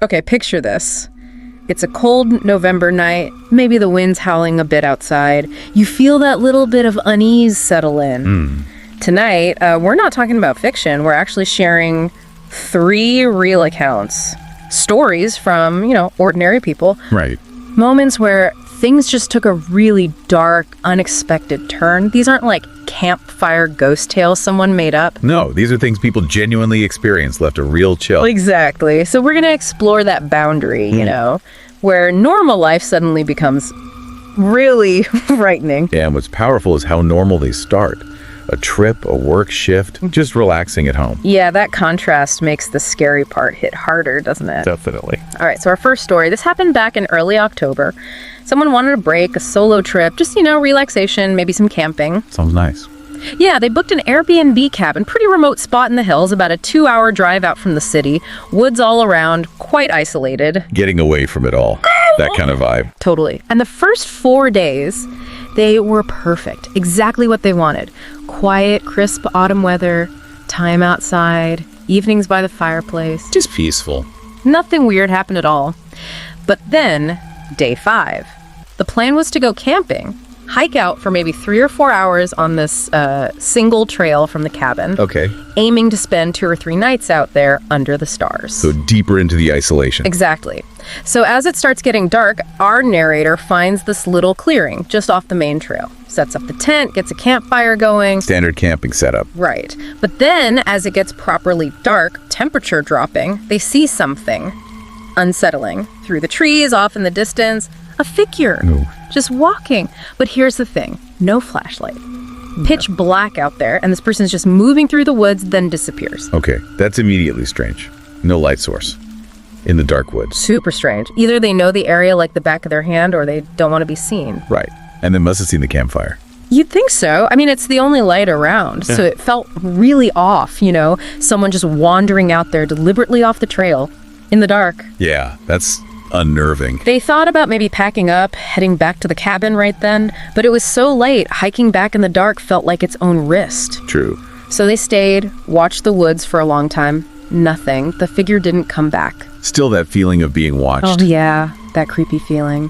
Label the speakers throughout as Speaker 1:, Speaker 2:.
Speaker 1: Okay, picture this. It's a cold November night. Maybe the wind's howling a bit outside. You feel that little bit of unease settle in. Tonight, we're not talking about fiction. We're actually sharing 3 real accounts. Stories from, ordinary people.
Speaker 2: Right.
Speaker 1: Moments where things just took a really dark, unexpected turn. These aren't like campfire ghost tales someone made up.
Speaker 2: No, these are things people genuinely experienced, left a real chill.
Speaker 1: Exactly. So we're going to explore that boundary, where normal life suddenly becomes really frightening.
Speaker 2: Yeah, and what's powerful is how normal they start. A trip, a work shift, just relaxing at home.
Speaker 1: Yeah, that contrast makes the scary part hit harder, doesn't it?
Speaker 2: Definitely.
Speaker 1: All right, so our first story, this happened back in early October. Someone wanted a break, a solo trip, just, relaxation, maybe some camping.
Speaker 2: Sounds nice.
Speaker 1: Yeah, they booked an Airbnb cabin, pretty remote spot in the hills, about a 2-hour drive out from the city, woods all around, quite isolated.
Speaker 2: Getting away from it all. That kind of vibe.
Speaker 1: Totally. And the first 4 days, they were perfect. Exactly what they wanted. Quiet, crisp autumn weather, time outside, evenings by the fireplace.
Speaker 2: Just peaceful.
Speaker 1: Nothing weird happened at all. But then, day 5. The plan was to go camping, hike out for maybe 3 or 4 hours on this single trail from the cabin.
Speaker 2: Okay.
Speaker 1: Aiming to spend 2 or 3 nights out there under the stars.
Speaker 2: So deeper into the isolation.
Speaker 1: Exactly. So as it starts getting dark, our narrator finds this little clearing just off the main trail. Sets up the tent, gets a campfire going.
Speaker 2: Standard camping setup.
Speaker 1: Right. But then, as it gets properly dark, temperature dropping, they see something unsettling. Through the trees, off in the distance, a figure.
Speaker 2: Ooh.
Speaker 1: Just walking. But here's the thing. No flashlight. Pitch black out there, and this person's just moving through the woods, then disappears.
Speaker 2: Okay, that's immediately strange. No light source. In the dark woods.
Speaker 1: Super strange. Either they know the area like the back of their hand, or they don't want to be seen.
Speaker 2: Right. And they must have seen the campfire.
Speaker 1: You'd think so. I mean, it's the only light around, so it felt really off, someone just wandering out there deliberately off the trail in the dark.
Speaker 2: Yeah, that's unnerving.
Speaker 1: They thought about maybe packing up, heading back to the cabin right then, but it was so late, hiking back in the dark felt like its own risk.
Speaker 2: True.
Speaker 1: So they stayed, watched the woods for a long time. Nothing. The figure didn't come back.
Speaker 2: Still that feeling of being watched.
Speaker 1: Oh, yeah, that creepy feeling.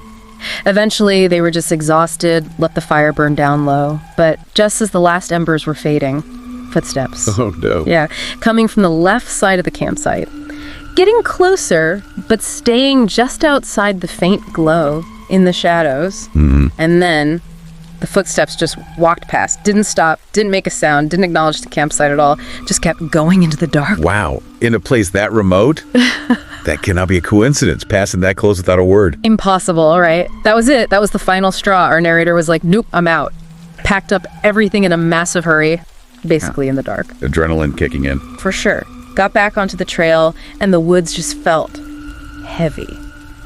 Speaker 1: Eventually, they were just exhausted, let the fire burn down low. But just as the last embers were fading, footsteps.
Speaker 2: Oh, no.
Speaker 1: Yeah, coming from the left side of the campsite. Getting closer, but staying just outside the faint glow in the shadows.
Speaker 2: Mm-hmm.
Speaker 1: And then the footsteps just walked past, didn't stop, didn't make a sound, didn't acknowledge the campsite at all, just kept going into the dark.
Speaker 2: Wow. In a place that remote? That cannot be a coincidence, passing that close without a word.
Speaker 1: Impossible, right? That was it. That was the final straw. Our narrator was like, nope, I'm out. Packed up everything in a massive hurry, basically in the dark.
Speaker 2: Adrenaline kicking in.
Speaker 1: For sure. Got back onto the trail, and the woods just felt heavy.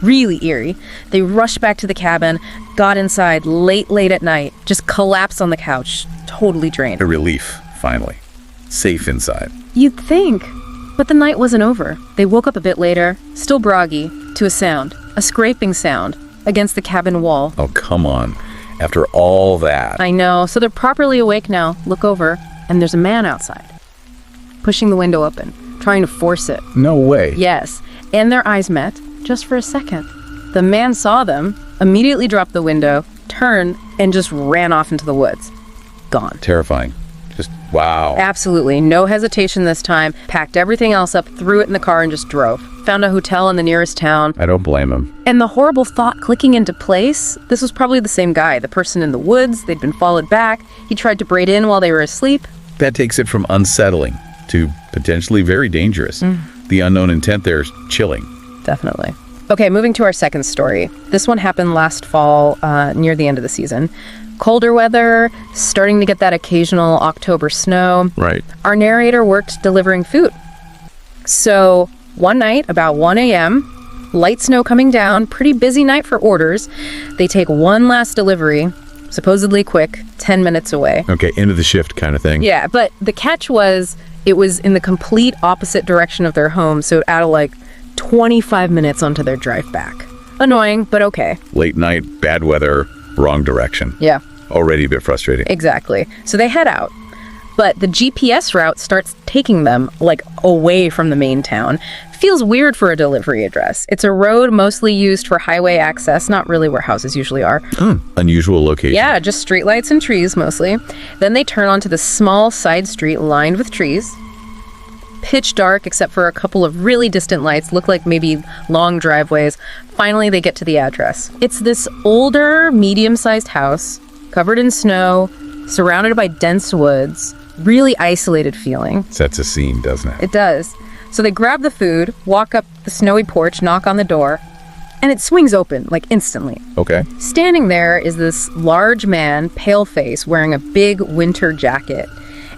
Speaker 1: Really eerie. They rushed back to the cabin, got inside late at night, just collapsed on the couch, totally drained.
Speaker 2: A relief, finally. Safe inside.
Speaker 1: You'd think. But the night wasn't over. They woke up a bit later, still groggy, to a sound, a scraping sound, against the cabin wall.
Speaker 2: Oh, come on. After all that.
Speaker 1: I know. So they're properly awake now. Look over, and there's a man outside, pushing the window open, trying to force it.
Speaker 2: No way.
Speaker 1: Yes. And their eyes met, just for a second. The man saw them, immediately dropped the window, turned, and just ran off into the woods. Gone.
Speaker 2: Terrifying. Just, wow.
Speaker 1: Absolutely. No hesitation this time. Packed everything else up, threw it in the car, and just drove. Found a hotel in the nearest town.
Speaker 2: I don't blame him.
Speaker 1: And the horrible thought clicking into place, this was probably the same guy. The person in the woods, they'd been followed back. He tried to braid in while they were asleep.
Speaker 2: That takes it from unsettling to potentially very dangerous. The unknown intent there is chilling.
Speaker 1: Definitely. Okay, moving to our second story. This one happened last fall, near the end of the season. Colder weather, starting to get that occasional October snow.
Speaker 2: Right.
Speaker 1: Our narrator worked delivering food. So one night, about 1 a.m., light snow coming down, pretty busy night for orders. They take one last delivery, supposedly quick, 10 minutes away.
Speaker 2: Okay, end of the shift kind of thing.
Speaker 1: Yeah, but the catch was it was in the complete opposite direction of their home, so it added like 25 minutes onto their drive back. Annoying, but okay.
Speaker 2: Late night, bad weather, wrong direction.
Speaker 1: Yeah.
Speaker 2: Already a bit frustrating.
Speaker 1: Exactly. So they head out. But the GPS route starts taking them, like, away from the main town, Feels weird for a delivery address. It's a road mostly used for highway access, not really where houses usually are.
Speaker 2: Unusual location.
Speaker 1: Yeah, just streetlights and trees mostly. Then they turn onto the small side street lined with trees. Pitch dark except for a couple of really distant lights, look like maybe long driveways. Finally, they get to the address. It's this older, medium-sized house, covered in snow, surrounded by dense woods. Really isolated feeling.
Speaker 2: Sets a scene, doesn't it?
Speaker 1: It does. So they grab the food, walk up the snowy porch, knock on the door, and it swings open, like instantly.
Speaker 2: Okay.
Speaker 1: Standing there is this large man, pale face, wearing a big winter jacket.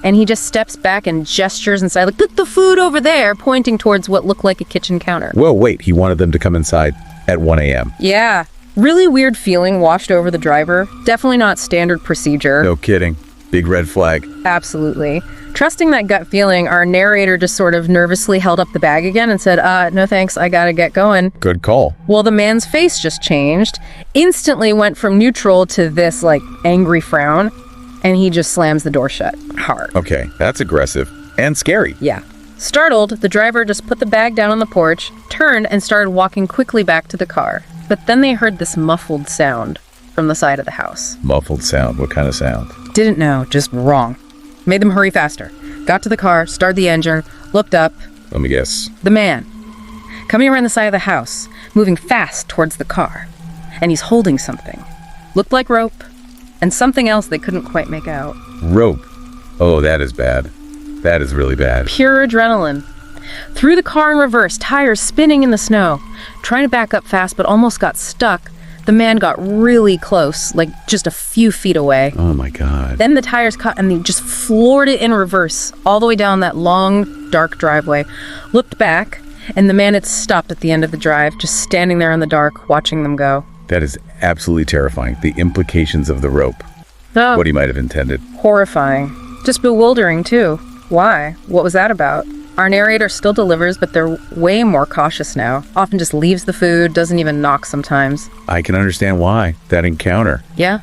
Speaker 1: And he just steps back and gestures inside, like, put the food over there, pointing towards what looked like a kitchen counter.
Speaker 2: Whoa, wait, he wanted them to come inside at 1 a.m.
Speaker 1: Yeah. Really weird feeling washed over the driver. Definitely not standard procedure.
Speaker 2: No kidding. Big red flag.
Speaker 1: Absolutely. Trusting that gut feeling, our narrator just sort of nervously held up the bag again and said, no thanks, I gotta get going.
Speaker 2: Good call.
Speaker 1: Well, the man's face just changed. Instantly went from neutral to this, like, angry frown. And he just slams the door shut. Hard.
Speaker 2: Okay, that's aggressive. And scary.
Speaker 1: Yeah. Startled, the driver just put the bag down on the porch, turned, and started walking quickly back to the car. But then they heard this muffled sound from the side of the house.
Speaker 2: Muffled sound. What kind of sound?
Speaker 1: Didn't know, just wrong. Made them hurry faster. Got to the car, started the engine, looked up.
Speaker 2: Let me guess.
Speaker 1: The man. Coming around the side of the house, moving fast towards the car. And he's holding something. Looked like rope, and something else they couldn't quite make out.
Speaker 2: Rope. Oh, that is bad. That is really bad.
Speaker 1: Pure adrenaline. Threw the car in reverse, tires spinning in the snow. Trying to back up fast, but almost got stuck. The man got really close, like just a few feet away.
Speaker 2: Oh my God.
Speaker 1: Then the tires caught and they just floored it in reverse, all the way down that long, dark driveway. Looked back, and the man had stopped at the end of the drive, just standing there in the dark, watching them go.
Speaker 2: That is absolutely terrifying. The implications of the rope.
Speaker 1: Oh,
Speaker 2: What he might have intended.
Speaker 1: horrifying. Just bewildering, too. Why? What was that about? Our narrator still delivers, but they're way more cautious now. Often just leaves the food, doesn't even knock sometimes.
Speaker 2: I can understand why. That encounter
Speaker 1: Yeah,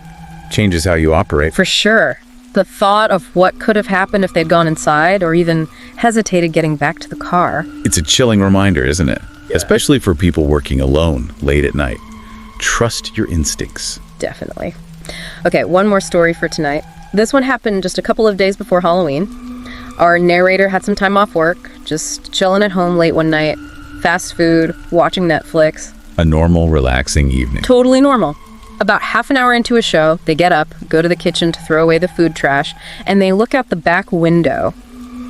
Speaker 2: changes how you operate.
Speaker 1: for sure. The thought of what could have happened if they'd gone inside or even hesitated getting back to the car.
Speaker 2: It's a chilling reminder, isn't it? Especially for people working alone late at night. Trust your instincts.
Speaker 1: Definitely. Okay, one more story for tonight. This one happened just a couple of days before Halloween. Our narrator had some time off work, just chilling at home late one night, fast food, watching Netflix.
Speaker 2: A normal, relaxing evening.
Speaker 1: Totally normal. About half an hour into a show, they get up, go to the kitchen to throw away the food trash, and they look out the back window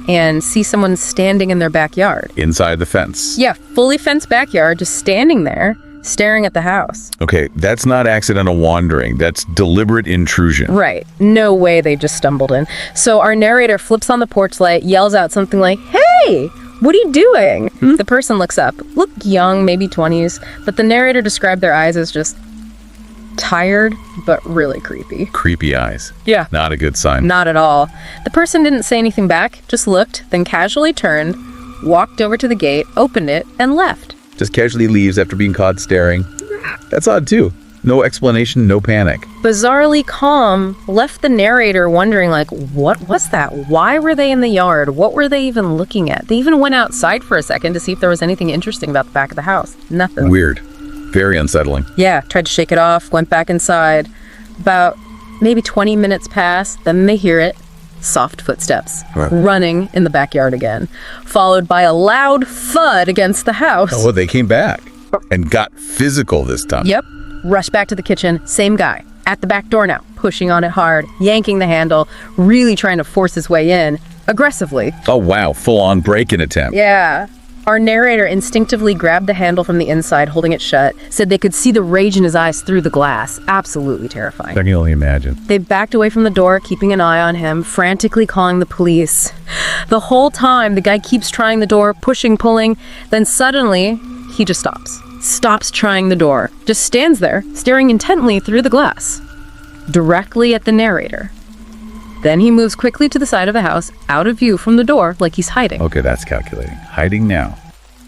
Speaker 1: and see someone standing in their backyard.
Speaker 2: Inside the fence.
Speaker 1: Yeah, fully fenced backyard, just standing there, staring at the house.
Speaker 2: Okay, that's not accidental wandering. That's deliberate intrusion.
Speaker 1: Right. No way they just stumbled in. So our narrator flips on the porch light, yells out something like, "Hey, what are you doing?" The person looks up. Look young, maybe 20s, but the narrator described their eyes as just tired, but really creepy.
Speaker 2: Creepy eyes.
Speaker 1: Yeah.
Speaker 2: Not a good sign.
Speaker 1: Not at all. The person didn't say anything back, just looked, then casually turned, walked over to the gate, opened it, and left.
Speaker 2: Just casually leaves after being caught staring. That's odd too. No explanation, no panic.
Speaker 1: Bizarrely calm, left the narrator wondering, like, what was that? Why were they in the yard? What were they even looking at? They even went outside for a second to see if there was anything interesting about the back of the house. Nothing.
Speaker 2: Weird. Very unsettling.
Speaker 1: Yeah, tried to shake it off, went back inside. About maybe 20 minutes pass, then they hear it. Soft footsteps,
Speaker 2: Right.
Speaker 1: running in the backyard again, followed by a loud thud against the house.
Speaker 2: Oh, they came back and got physical this time.
Speaker 1: Yep. Rush back to the kitchen. Same guy. At the back door now. Pushing on it hard. Yanking the handle. Really trying to force his way in. Aggressively.
Speaker 2: Oh, wow. Full-on break-in attempt.
Speaker 1: Yeah. Our narrator instinctively grabbed the handle from the inside, holding it shut. Said they could see the rage in his eyes through the glass. Absolutely terrifying.
Speaker 2: I can only imagine.
Speaker 1: They backed away from the door, keeping an eye on him, frantically calling the police. The whole time, the guy keeps trying the door, pushing, pulling. Then suddenly, he just stops. Stops trying the door. Just stands there, staring intently through the glass. Directly at the narrator. Then he moves quickly to the side of the house, out of view from the door, like he's hiding.
Speaker 2: Okay, that's calculating. Hiding now.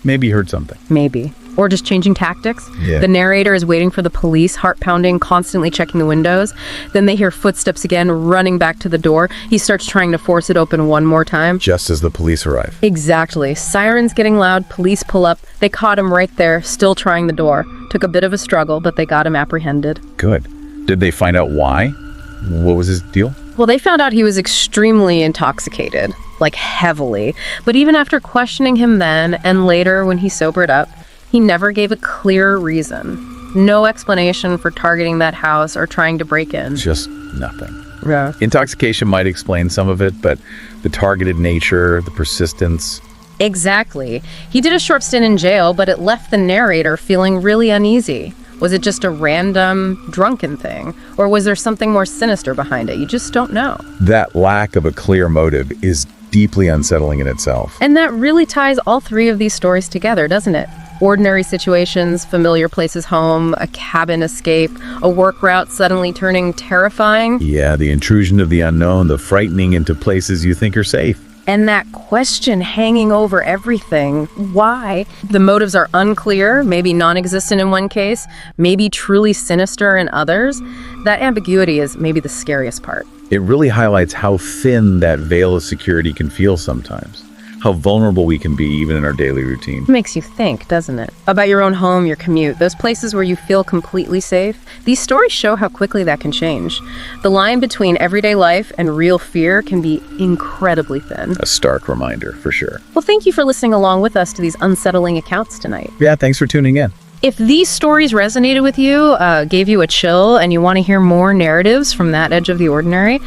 Speaker 2: Maybe he heard something.
Speaker 1: Maybe. Or just changing tactics.
Speaker 2: Yeah.
Speaker 1: The narrator is waiting for the police, heart pounding, constantly checking the windows. Then they hear footsteps again, running back to the door. He starts trying to force it open one more time.
Speaker 2: Just as the police arrive.
Speaker 1: Exactly. Sirens getting loud, police pull up. They caught him right there, still trying the door. Took a bit of a struggle, but they got him apprehended.
Speaker 2: Good. Did they find out why? What was his deal?
Speaker 1: Well, they found out he was extremely intoxicated, like heavily. But even after questioning him then and later when he sobered up, he never gave a clear reason. No explanation for targeting that house or trying to break in.
Speaker 2: Just nothing.
Speaker 1: Yeah.
Speaker 2: Intoxication might explain some of it, but the targeted nature, the persistence...
Speaker 1: Exactly. He did a short stint in jail, but it left the narrator feeling really uneasy. Was it just a random drunken thing? Or was there something more sinister behind it? You just don't know.
Speaker 2: That lack of a clear motive is deeply unsettling in itself.
Speaker 1: And that really ties all three of these stories together, doesn't it? Ordinary situations, familiar places home, a cabin escape, a work route suddenly turning terrifying.
Speaker 2: Yeah, the intrusion of the unknown, the frightening into places you think are safe.
Speaker 1: And that question hanging over everything, why? The motives are unclear, maybe non-existent in one case, maybe truly sinister in others. That ambiguity is maybe the scariest part.
Speaker 2: It really highlights how thin that veil of security can feel sometimes. How vulnerable we can be even in our daily routine.
Speaker 1: It makes you think, doesn't it? About your own home, your commute, those places where you feel completely safe. These stories show how quickly that can change. The line between everyday life and real fear can be incredibly thin.
Speaker 2: A stark reminder, for sure.
Speaker 1: Well, thank you for listening along with us to these unsettling accounts tonight.
Speaker 2: Yeah, thanks for tuning in.
Speaker 1: If these stories resonated with you, gave you a chill, and you want to hear more narratives from that edge of the ordinary,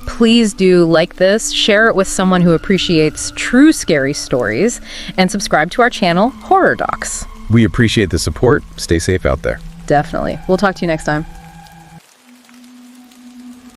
Speaker 1: please do like this, share it with someone who appreciates true scary stories, and subscribe to our channel, Horror Docs.
Speaker 2: We appreciate the support. Stay safe out there.
Speaker 1: Definitely. We'll talk to you next time.